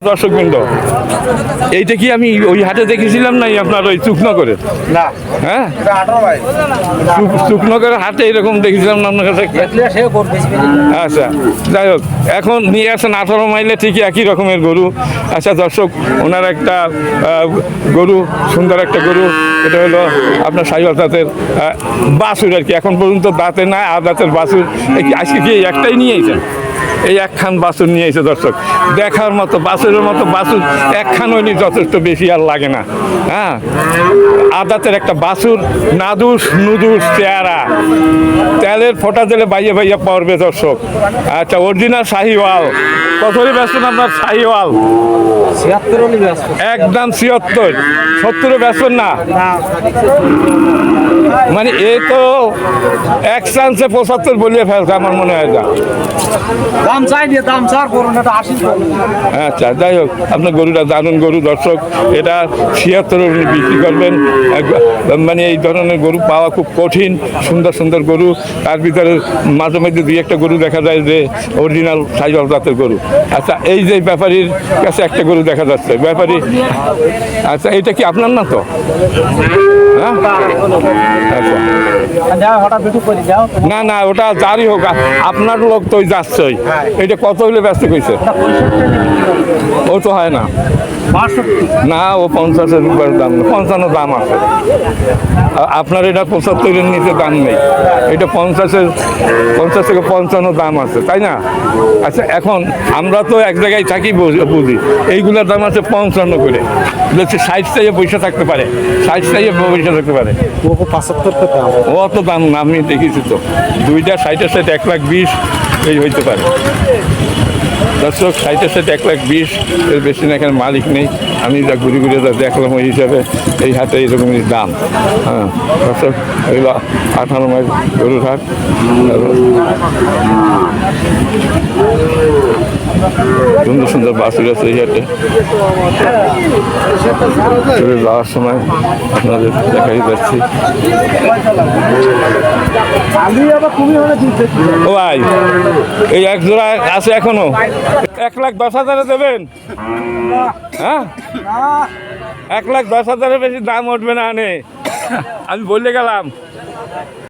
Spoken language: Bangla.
দর্শকবৃন্দ, এইটা কি আমি ওই হাটে দেখেছিলাম নাই আপনার ওই চুকনগরে? না, হ্যাঁ, এটা 18 ভাই। চুকনগরের হাটে এরকম দেখেছিলাম না আপনার কাছে? আচ্ছা, যাই হোক, এখন নিয়ে আসেন 18 মাইলে ঠিকই একই রকমের গরু। আচ্ছা দর্শক, ওনার একটা গরু, সুন্দর একটা গরু, এটা হলো আপনার সাইওয়াল জাতের বাছুর আর কি। এখন পর্যন্ত দাঁতে না, আর দাঁতের বাছুর আজকে কি একটাই নিয়ে এসেছেন? এই একখান বাছুর নিয়ে এসে দর্শক, দেখার মতো বাছুরের মতো বাছুর একখান হইনি, যথেষ্ট বেশি আর লাগে না। হ্যাঁ, আদাতের একটা বাছুর, নাদুস নুদুস চেহারা, তেলের ফোঁটা দিলে বাইয়ে বাইয়ে পড়বে দর্শক। আচ্ছা, অরিজিনাল শাহিওয়াল। কতই ব্যস্ত আপনার শাহিওয়াল? 76 একদম 76, 70 ব্যস্ত না? মানে এ তো এক চান্সে 75 বলিয়ে ফেলছে আমার মনে হয়। যা দাম চাই দিয়ে দাম চার করুন, এটা 80। আচ্ছা, যাই হোক, আপনার গরুটা দারুণ গরু দর্শক, এটা 76 উনি বিক্রি করবেন। মানে এই ধরনের গরু পাওয়া খুব কঠিন, সুন্দর সুন্দর গরু। তার ভিতরে মাঝে মধ্যে দুই একটা গরু দেখা যায় যে অরিজিনাল সাইওয়াল জাতের গরু। আচ্ছা, এই যে ব্যাপারীর কাছে একটা গরু দেখা যাচ্ছে, ব্যাপারী। আচ্ছা, এটা কি আপনার না তো? হ্যাঁ, আচ্ছা, না না, ওটা যারই হোক, আপনার লোক তো ওই যাচ্ছই। এটা কত হইলে ব্যস্ত কইছে? ও তো হয় না, না, ও 50-এর উপরে দাম না, 55 দাম আছে। আপনার এটা 75-এর নিচে দাম নেই, এটা 50 থেকে 55 দাম আছে, তাই না? আচ্ছা, এখন আমরা তো এক জায়গায় থাকি, বুঝি এইগুলোর দাম আছে 55 করে। 60 চাইয়ে পয়সা থাকতে পারে, 60 চাইয়ে পয়সা থাকতে পারে। 75 দাম। অত দাম না, আমি দেখেছি তো, দুইটা 60-এর সাথে 1,20,000 এই হইতে পারে দর্শক। 60-এর সাথে 1,20,000 এর বেশি না, এখানে মালিক নেই। আমি যা ঘুরে ঘুরে যা দেখলাম ওই হিসাবে এই হাটে এইরকমই দাম। হ্যাঁ দর্শক, এগুলো 18 মাইল গরুর হাট। সুন্দর সুন্দর বাছুর আছে এই হাটে। চলে যাওয়ার সময় আপনাদের দেখাই যাচ্ছি। ও ভাই, এই এক জোড়া আছে এখনো? 1,10,000 দেবেন? হ্যাঁ, 1,10,000 বেশি দাম উঠবে না। আমি বলে গেলাম।